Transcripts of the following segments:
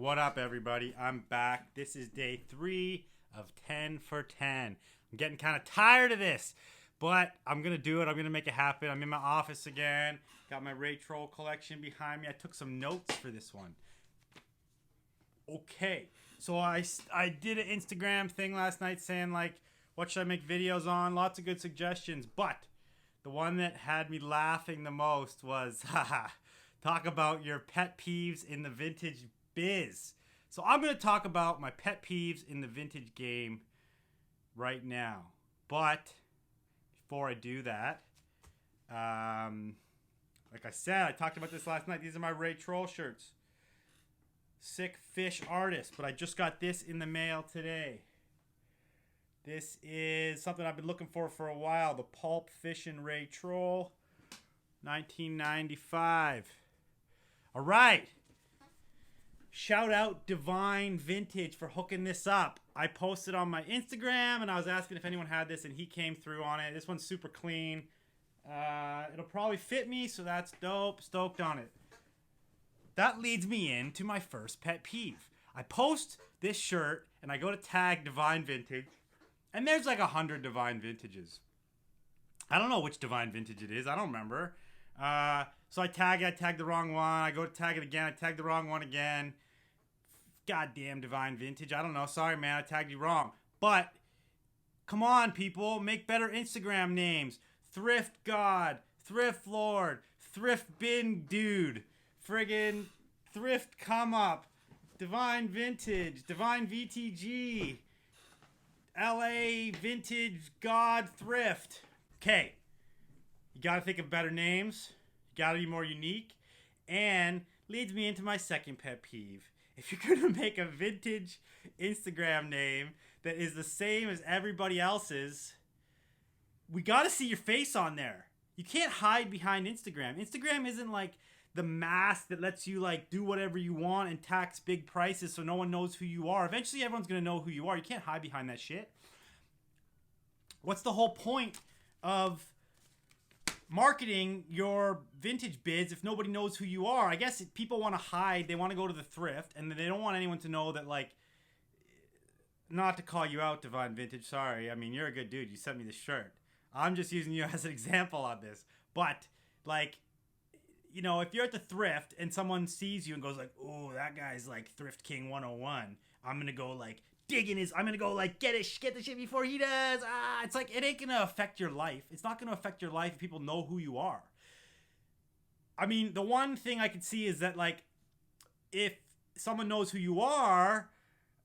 What up, everybody? I'm back. This is day 3 of 10 for 10. I'm getting kind of tired of this, but I'm going to do it. I'm going to make it happen. I'm in my office again. Got my Ray Troll collection behind me. I took some notes for this one. Okay, so I did an Instagram thing last night saying, like, what should I make videos on? Lots of good suggestions, but the one that had me laughing the most was, talk about your pet peeves in the vintage biz. So I'm going to talk about my pet peeves in the vintage game right now. But before I do that, like I said, I talked about this last night. These are my Ray Troll shirts. Sick fish artist, but I just got this in the mail today. This is something I've been looking for a while. The Pulp Fishin' Ray Troll, 1995. All right. Shout out Divine Vintage for hooking this up. I posted on my Instagram and I was asking if anyone had this and he came through on it. This one's super clean. It'll probably fit me, so that's dope. Stoked on it. That leads me into my first pet peeve. I post this shirt and I go to tag Divine Vintage, and there's like 100 Divine Vintages. I don't know which Divine Vintage it is. I don't remember. So I tag the wrong one. I go to tag it again. I tag the wrong one again. Goddamn Divine Vintage. I don't know. Sorry, man. I tagged you wrong. But come on, people. Make better Instagram names. Thrift God. Thrift Lord. Thrift Bin Dude. Friggin' Thrift Come Up. Divine Vintage. Divine VTG. LA Vintage God Thrift. Okay. You gotta think of better names. You gotta be more unique. And leads me into my second pet peeve. If you're gonna make a vintage Instagram name that is the same as everybody else's, we gotta see your face on there. You can't hide behind Instagram. Instagram isn't like the mask that lets you like do whatever you want and tax big prices so no one knows who you are. Eventually everyone's gonna know who you are. You can't hide behind that shit. What's the whole point of marketing your vintage bids if nobody knows who you are? I guess people want to hide. They want to go to the thrift, and they don't want anyone to know that, like, not to call you out, Divine Vintage. Sorry. I mean, you're a good dude. You sent me this shirt. I'm just using you as an example on this. But, like, you know, if you're at the thrift and someone sees you and goes like, oh, that guy's like Thrift King 101, I'm going to go like I'm going to go like get the shit before he does. It's like, it ain't going to affect your life. It's not going to affect your life if people know who you are. I mean, the one thing I could see is that, like, if someone knows who you are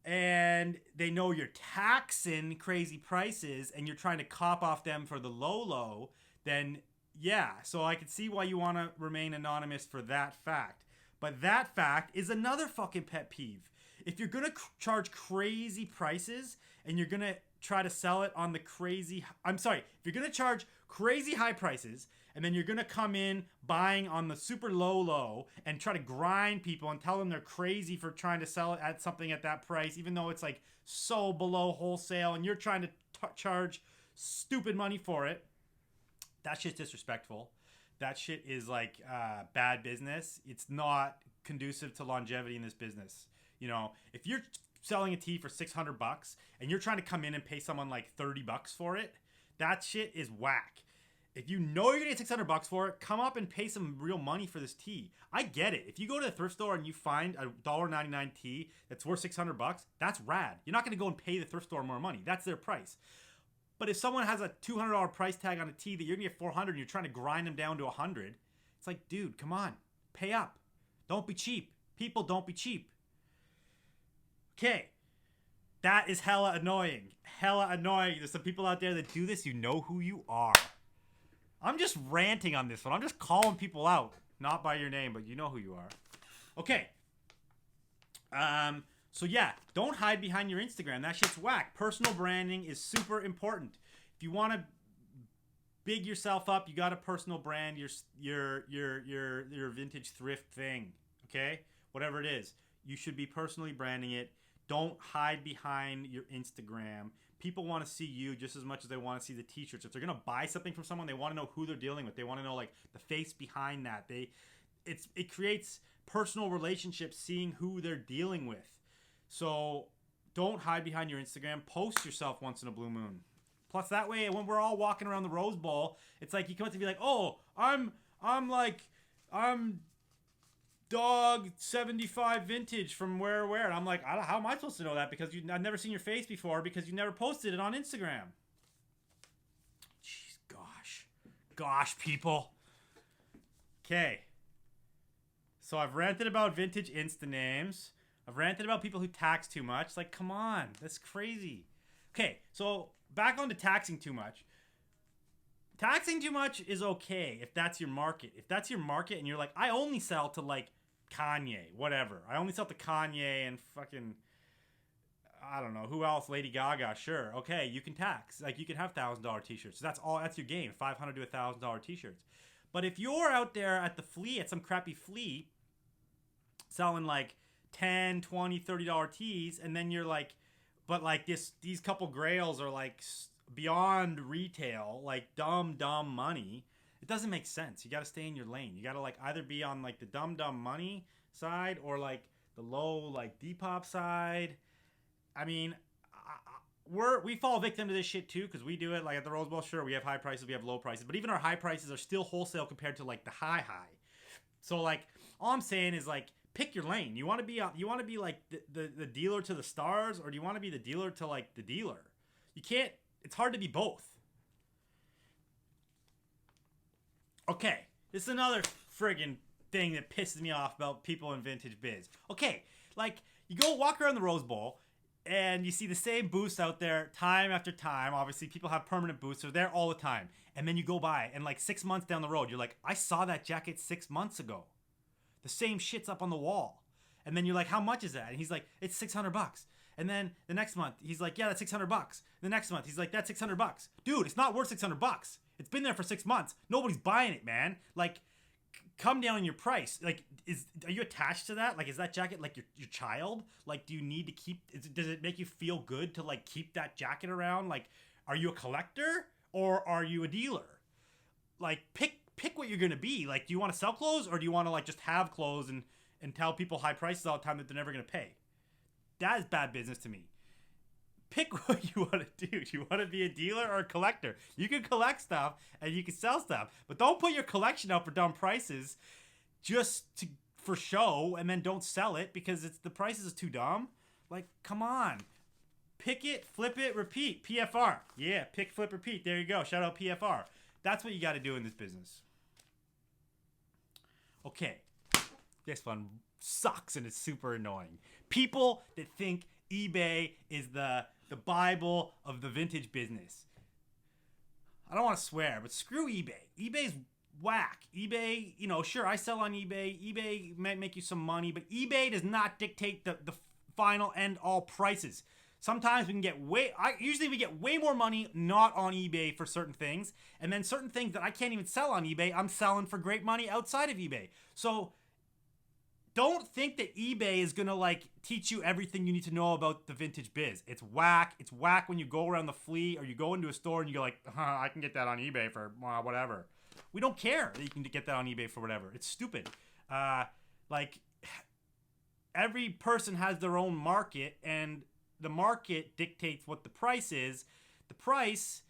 and they know you're taxing crazy prices and you're trying to cop off them for the low, then yeah, so I can see why you want to remain anonymous for that fact. But that fact is another fucking pet peeve. If you're going to charge crazy prices and you're going to try to sell it on the if you're going to charge crazy high prices and then you're going to come in buying on the super low and try to grind people and tell them they're crazy for trying to sell it at something at that price, even though it's like so below wholesale and you're trying to charge stupid money for it, that shit's disrespectful. That shit is like bad business. It's not conducive to longevity in this business. You know, if you're selling a tee for $600 and you're trying to come in and pay someone like $30 for it, that shit is whack. If you know you're gonna get $600 for it, come up and pay some real money for this tee. I get it. If you go to the thrift store and you find a $1.99 tee that's worth $600, that's rad. You're not gonna go and pay the thrift store more money. That's their price. But if someone has a $200 price tag on a tee that you're gonna get $400 and you're trying to grind them down to $100, it's like, dude, come on, pay up. Don't be cheap. People, don't be cheap. Okay, that is hella annoying. Hella annoying. There's some people out there that do this. You know who you are. I'm just ranting on this one. I'm just calling people out. Not by your name, but you know who you are. Okay. So yeah, don't hide behind your Instagram. That shit's whack. Personal branding is super important. If you want to big yourself up, you got to personal brand your vintage thrift thing. Okay? Whatever it is. You should be personally branding it. Don't hide behind your Instagram. People want to see you just as much as they want to see the t-shirts. If they're going to buy something from someone, they want to know who they're dealing with. They want to know, like, the face behind that. it creates personal relationships, seeing who they're dealing with. So don't hide behind your Instagram. Post yourself once in a blue moon. Plus, that way, when we're all walking around the Rose Bowl, it's like you come up to be like, oh, I'm dog 75 vintage from where. And I'm like, how am I supposed to know that? Because I've never seen your face before because you never posted it on Instagram. Jeez, gosh, people. Okay. So I've ranted about vintage Insta names. I've ranted about people who tax too much. Like, come on, that's crazy. Okay, so back on to taxing too much. Taxing too much is okay if that's your market. If that's your market and you're like, I only sell to like Kanye, whatever. I only sell to Kanye and fucking, I don't know, who else? Lady Gaga, sure. Okay, you can tax. Like, you can have $1,000 t-shirts. So that's your game, $500 to $1,000 t-shirts. But if you're out there at the flea, at some crappy flea, selling like $10, $20, $30 tees, and then you're like, but like these couple grails are like beyond retail, like dumb money. It doesn't make sense. You got to stay in your lane. You got to like either be on like the dumb money side or like the low like Depop side. I mean, we fall victim to this shit too, because we do it like at the Rose Bowl. Sure, we have high prices, we have low prices, but even our high prices are still wholesale compared to like the high. So like all I'm saying is like, pick your lane. You want to be like the dealer to the stars, or do you want to be the dealer to like the dealer? You can't. It's hard to be both. Okay, this is another friggin' thing that pisses me off about people in vintage biz. Okay, like you go walk around the Rose Bowl and you see the same booths out there time after time. Obviously, people have permanent booths. They're there all the time. And then you go by and like 6 months down the road, you're like, I saw that jacket 6 months ago. The same shit's up on the wall. And then you're like, how much is that? And he's like, it's $600. And then the next month, he's like, yeah, that's $600. The next month, he's like, that's $600. Dude, it's not worth $600. It's been there for 6 months. Nobody's buying it, man. Like, come down on your price. Like, are you attached to that? Like, is that jacket like your child? Like, do you need to keep? Does it make you feel good to like keep that jacket around? Like, are you a collector or are you a dealer? Like, pick what you're gonna be. Like, do you want to sell clothes, or do you want to like just have clothes and tell people high prices all the time that they're never gonna pay? That is bad business to me. Pick what you want to do. Do you want to be a dealer or a collector? You can collect stuff and you can sell stuff, but don't put your collection out for dumb prices just for show, and then don't sell it because the prices is too dumb. Like, come on. Pick it, flip it, repeat. PFR. Yeah, pick, flip, repeat. There you go. Shout out PFR. That's what you got to do in this business. Okay. This one sucks and it's super annoying. People that think eBay is the Bible of the vintage business. I don't want to swear, but screw eBay. eBay's whack. eBay, sure, I sell on eBay. eBay might make you some money, but eBay does not dictate the final end all prices. Sometimes we can get usually we get way more money not on eBay for certain things, and then certain things that I can't even sell on eBay, I'm selling for great money outside of eBay. So don't think that eBay is gonna like teach you everything you need to know about the vintage biz. It's whack. It's whack when you go around the flea or you go into a store and you go like, I can get that on eBay for whatever. We don't care that you can get that on eBay for whatever. It's stupid. Like, every person has their own market, and the market dictates what the price is. The price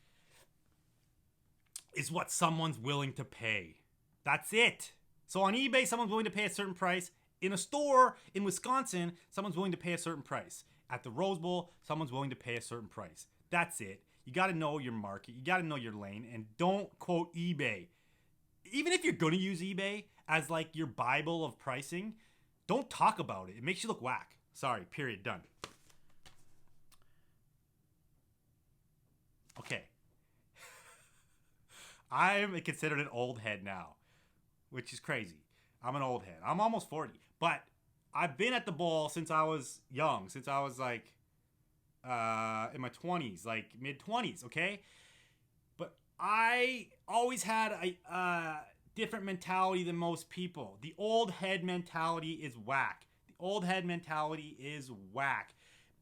is what someone's willing to pay. That's it. So on eBay, someone's willing to pay a certain price. In a store in Wisconsin, someone's willing to pay a certain price. At the Rose Bowl, someone's willing to pay a certain price. That's it. You got to know your market. You got to know your lane, and don't quote eBay. Even if you're going to use eBay as like your Bible of pricing, don't talk about it. It makes you look whack. Sorry, period, done. Okay. I'm considered an old head now, which is crazy. I'm an old head. I'm almost 40. But I've been at the bowl since I was young. Since I was like in my 20s, like mid-20s, okay? But I always had a different mentality than most people. The old head mentality is whack. The old head mentality is whack.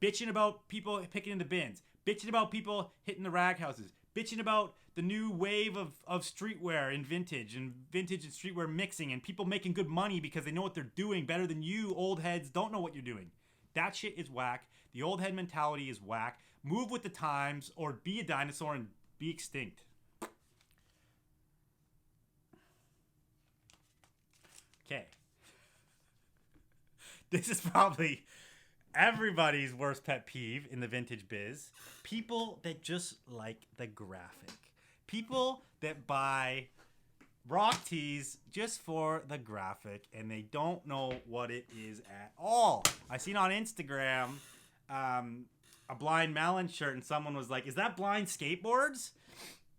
Bitching about people picking in the bins. Bitching about people hitting the rag houses. bitching about the new wave of streetwear and vintage and streetwear mixing and people making good money because they know what they're doing better than you old heads don't know what you're doing. That shit is whack. The old head mentality is whack. Move with the times or be a dinosaur and be extinct. Okay. This is probably everybody's worst pet peeve in the vintage biz. People that just like the graphic. People that buy rock tees just for the graphic and they don't know what it is at all. I seen on Instagram a Blind Melon shirt and someone was like, is that Blind Skateboards?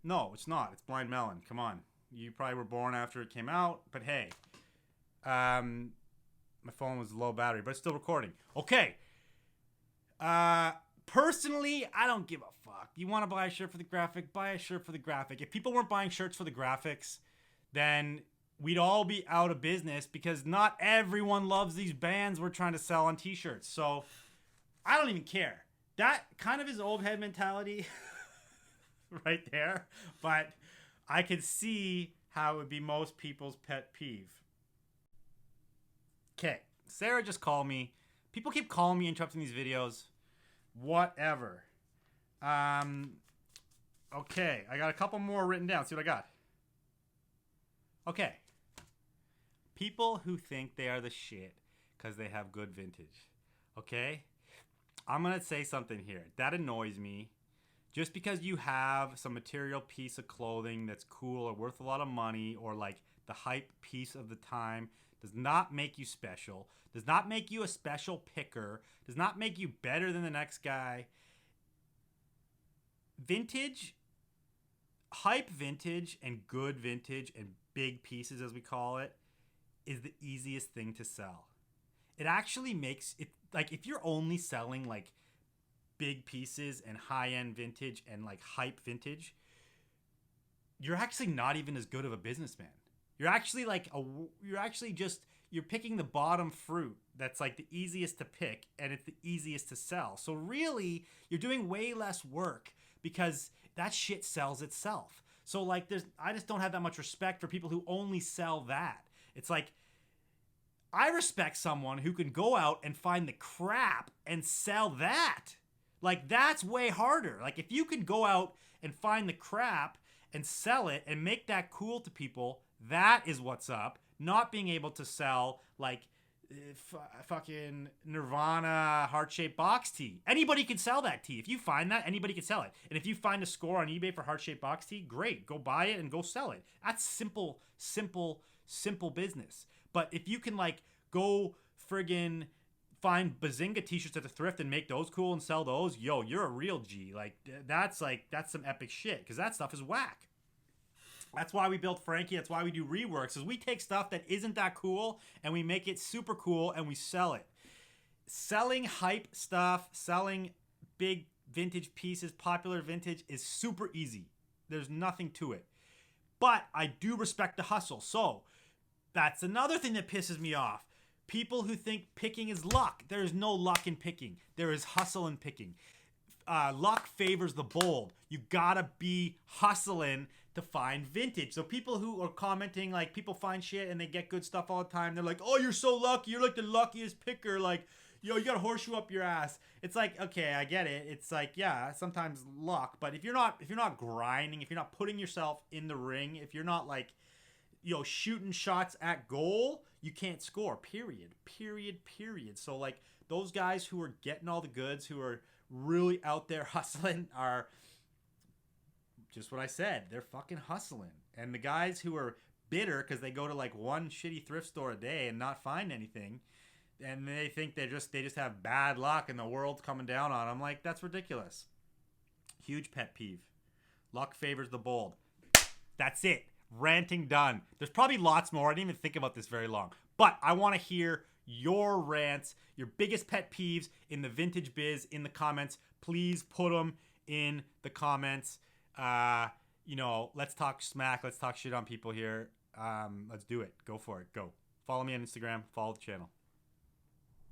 No, it's not. It's Blind Melon. Come on. You probably were born after it came out, but hey. My phone was low battery, but it's still recording. Okay. Personally, I don't give a fuck. You want to buy a shirt for the graphic? Buy a shirt for the graphic. If people weren't buying shirts for the graphics, then we'd all be out of business because not everyone loves these bands we're trying to sell on t-shirts. So I don't even care. That kind of is old head mentality right there. But I could see how it would be most people's pet peeve. Okay, Sarah just called me. People keep calling me, interrupting these videos. Whatever. Okay, I got a couple more written down. See what I got. Okay. People who think they are the shit because they have good vintage. Okay? I'm going to say something here. That annoys me. Just because you have some material piece of clothing that's cool or worth a lot of money or like the hype piece of the time does not make you special, does not make you a special picker, does not make you better than the next guy. Vintage, hype vintage and good vintage and big pieces as we call it is the easiest thing to sell. It actually makes it, like if you're only selling like big pieces and high-end vintage and like hype vintage, you're actually not even as good of a businessman. You're actually you're picking the bottom fruit that's like the easiest to pick and it's the easiest to sell. So really, you're doing way less work because that shit sells itself. So like I just don't have that much respect for people who only sell that. It's like, I respect someone who can go out and find the crap and sell that. Like that's way harder. Like if you can go out and find the crap and sell it and make that cool to people, that is what's up. Not being able to sell like fucking Nirvana heart-shaped box tee. Anybody can sell that tee. If you find that, anybody can sell it. And if you find a score on eBay for heart-shaped box tee, great. Go buy it and go sell it. That's simple business. But if you can like go friggin' find Bazinga t-shirts at the thrift and make those cool and sell those, yo, you're a real G. That's some epic shit because that stuff is whack. That's why we built Frankie. That's why we do reworks, is we take stuff that isn't that cool and we make it super cool and we sell it. Selling hype stuff, selling big vintage pieces, popular vintage is super easy. There's nothing to it. But I do respect the hustle. So that's another thing that pisses me off. People who think picking is luck. There is no luck in picking. There is hustle in picking. Luck favors the bold. You gotta be hustling to find vintage. So people who are commenting, like people find shit and they get good stuff all the time. They're like, oh, you're so lucky. You're like the luckiest picker. Like, yo, you got a horseshoe up your ass. It's like, okay, I get it. It's like, yeah, sometimes luck. But if you're not grinding, if you're not putting yourself in the ring, if you're not like, shooting shots at goal, you can't score. Period. So like those guys who are getting all the goods, who are really out there hustling, are just what I said. They're fucking hustling. And the guys who are bitter because they go to like one shitty thrift store a day and not find anything, and they think they just have bad luck and the world's coming down on them, like that's ridiculous. Huge pet peeve. Luck favors the bold. That's it. Ranting done. There's probably lots more. I didn't even think about this very long. But I want to hear your rants, your biggest pet peeves in the vintage biz in the comments. Please put them in the comments. Let's talk smack. Let's talk shit on people here. Let's do it. Go for it. Go. Follow me on Instagram. Follow the channel.